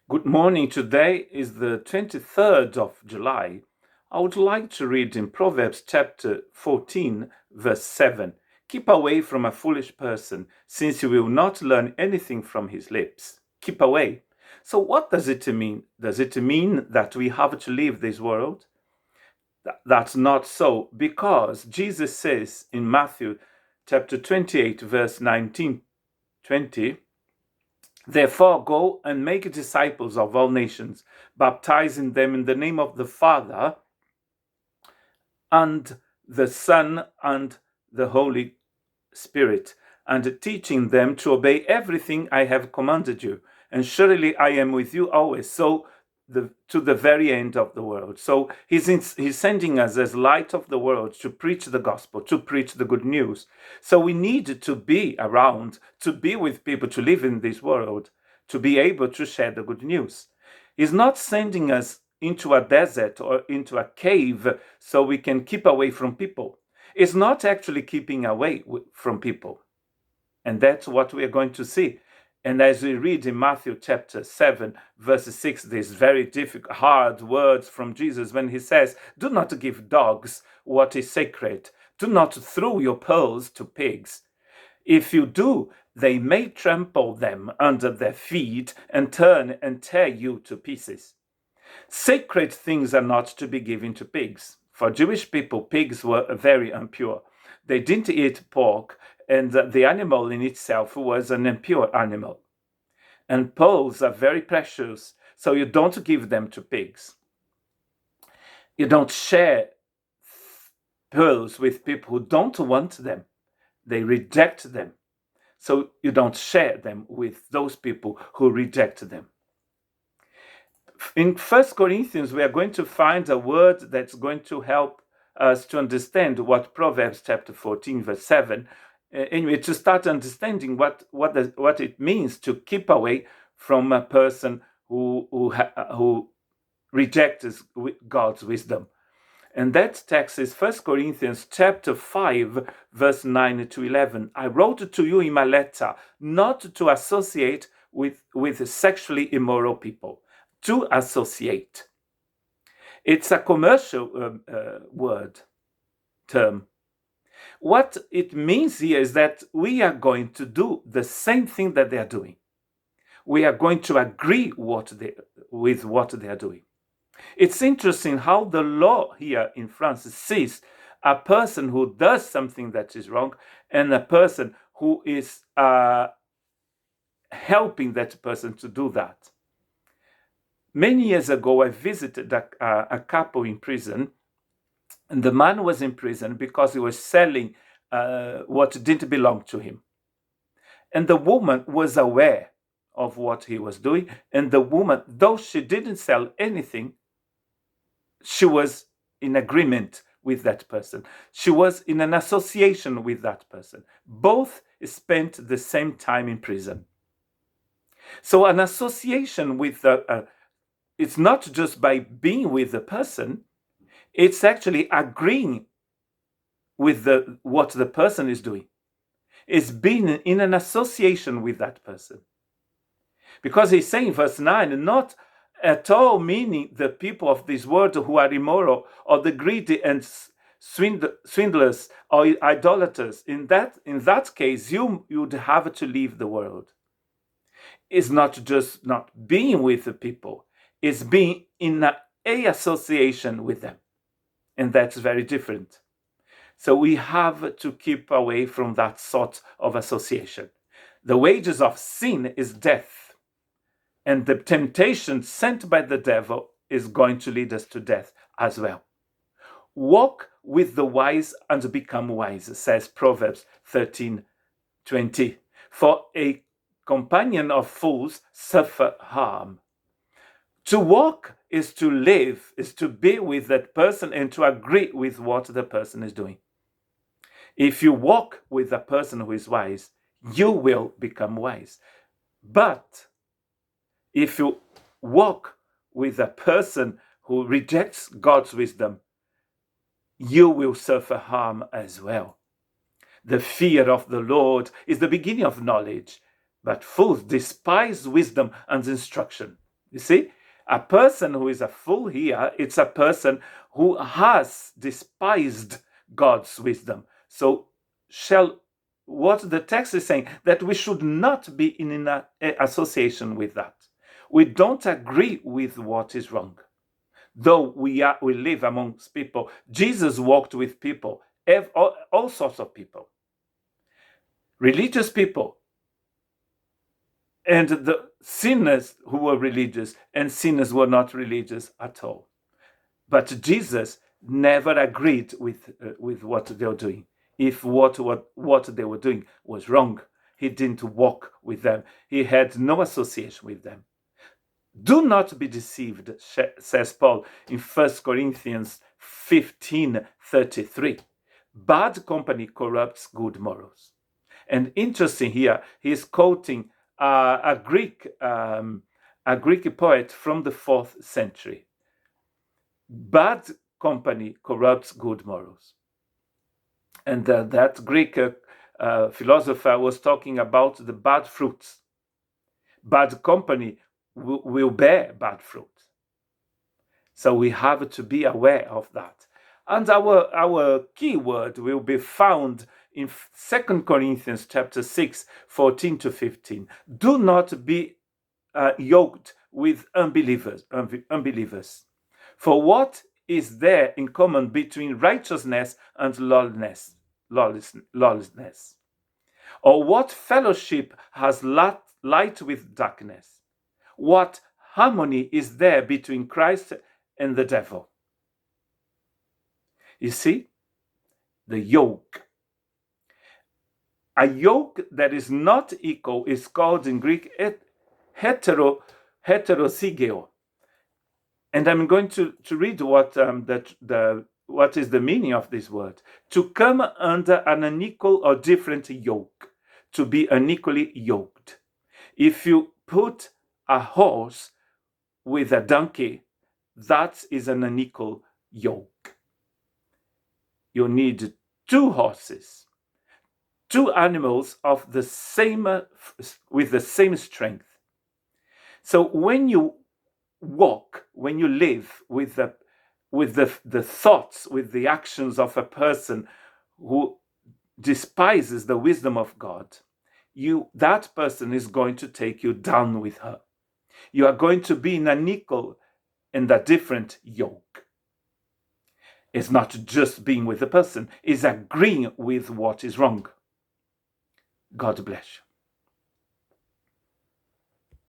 Good morning. Today is the 23rd of July. I would like to read in Proverbs chapter 14, verse 7. Keep away from a foolish person, since you will not learn anything from his lips. Keep away. So, what does it mean? Does it mean that we have to leave this world? That's not so, because Jesus says in Matthew chapter 28, verse 19, 20, therefore, go and make disciples of all nations, baptizing them in the name of the Father and the Son and the Holy Spirit, and teaching them to obey everything I have commanded you. And surely I am with you always, to the very end of the world. So he's sending us as light of the world to preach the gospel, to preach the good news. So we need to be around, to be with people, to live in this world, to be able to share the good news. He's not sending us into a desert or into a cave so we can keep away from people. It's not actually keeping away from people. And that's what we are going to see. And as we read in Matthew chapter 7, verse 6, these very difficult, hard words from Jesus when he says, do not give dogs what is sacred. Do not throw your pearls to pigs. If you do, they may trample them under their feet and turn and tear you to pieces. Sacred things are not to be given to pigs. For Jewish people, pigs were very impure. They didn't eat pork, and the animal in itself was an impure animal. And pearls are very precious, so you don't give them to pigs. You don't share pearls with people who don't want them. They reject them. So you don't share them with those people who reject them. In 1 Corinthians, we are going to find a word that's going to help us to understand what Proverbs chapter 14, verse 7, anyway, to start understanding what it means to keep away from a person who rejects God's wisdom. And that text is 1 Corinthians chapter 5, verse 9 to 11. I wrote to you in my letter not to associate with sexually immoral people. To associate. It's a commercial term. What it means here is that we are going to do the same thing that they are doing. We are going to agree with what they are doing. It's interesting how the law here in France sees a person who does something that is wrong and a person who is helping that person to do that. Many years ago, I visited a couple in prison, and the man was in prison because he was selling what didn't belong to him. And the woman was aware of what he was doing, and the woman, though she didn't sell anything, she was in agreement with that person. She was in an association with that person. Both spent the same time in prison. So an association with it's not just by being with the person, it's actually agreeing with what the person is doing. It's being in an association with that person. Because he's saying, verse 9, not at all meaning the people of this world who are immoral or the greedy and swindlers or idolaters. In that case, you would have to leave the world. It's not just not being with the people, it's being in a association with them. And that's very different. So we have to keep away from that sort of association. The wages of sin is death. And the temptation sent by the devil is going to lead us to death as well. Walk with the wise and become wise, says Proverbs 13:20. For a companion of fools suffer harm. To walk is to live, is to be with that person and to agree with what the person is doing. If you walk with a person who is wise, you will become wise. But if you walk with a person who rejects God's wisdom, you will suffer harm as well. The fear of the Lord is the beginning of knowledge, but fools despise wisdom and instruction. You see, a person who is a fool here, it's a person who has despised God's wisdom. So what the text is saying, that we should not be in an association with that. We don't agree with what is wrong. Though we live amongst people, Jesus walked with people, all sorts of people, religious people, and the sinners who were religious, and sinners who were not religious at all. But Jesus never agreed with what they were doing. If what they were doing was wrong, he didn't walk with them. He had no association with them. Do not be deceived, says Paul in 1 Corinthians 15:33. Bad company corrupts good morals. And interesting here, he's quoting a Greek poet from the 4th century. Bad company corrupts good morals. And that Greek philosopher was talking about the bad fruits. Bad company will bear bad fruit. So we have to be aware of that. And our key word will be found in 2 Corinthians chapter 6, 14 to 15. Do not be yoked with unbelievers. For what is there in common between righteousness and lawlessness? Or what fellowship has light with darkness? What harmony is there between Christ and the devil? You see, the yoke. A yoke that is not equal is called in Greek heterozygeo. And I'm going to read what is the meaning of this word. To come under an unequal or different yoke, to be unequally yoked. If you put a horse with a donkey, that is an unequal yoke. You need two horses, two animals of the same with the same strength. So when you walk, when you live with the thoughts, with the actions of a person who despises the wisdom of God, that person is going to take you down with her. You are going to be in an equal and a different yoke. It's not just being with the person, it's agreeing with what is wrong. God bless you.